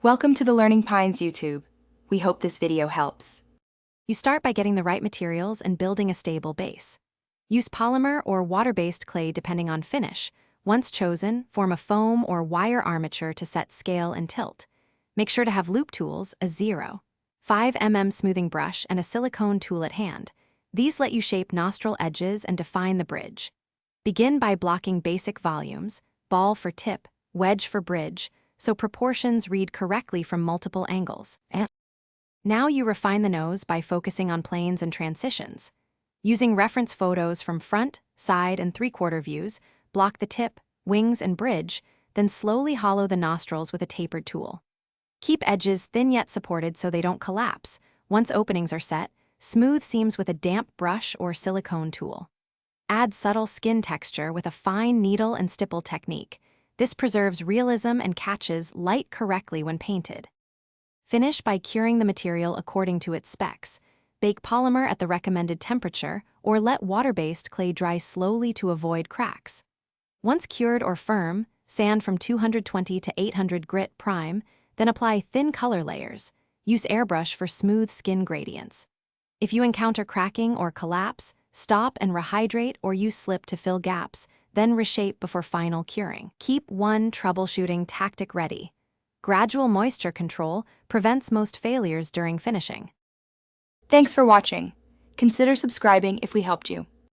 Welcome to the Learning Pines YouTube. We hope this video helps. You start by getting the right materials and building a stable base. Use polymer or water-based clay depending on finish. Once chosen, form a foam or wire armature to set scale and tilt. Make sure to have loop tools, a 0.5 mm smoothing brush, and a silicone tool at hand. These let you shape nostril edges and define the bridge. Begin by blocking basic volumes, ball for tip, wedge for bridge, so proportions read correctly from multiple angles. Now you refine the nose by focusing on planes and transitions. Using reference photos from front, side, and three-quarter views, block the tip, wings, and bridge, then slowly hollow the nostrils with a tapered tool. Keep edges thin yet supported so they don't collapse. Once openings are set, smooth seams with a damp brush or silicone tool. Add subtle skin texture with a fine needle and stipple technique. This preserves realism and catches light correctly when painted. Finish by curing the material according to its specs. Bake polymer at the recommended temperature, or let water-based clay dry slowly to avoid cracks. Once cured or firm, sand from 220 to 800 grit prime, then apply thin color layers. Use airbrush for smooth skin gradients. If you encounter cracking or collapse, stop and rehydrate or use slip to fill gaps, then reshape before final curing. Keep one troubleshooting tactic ready. Gradual moisture control prevents most failures during finishing. Thanks for watching. Consider subscribing if we helped you.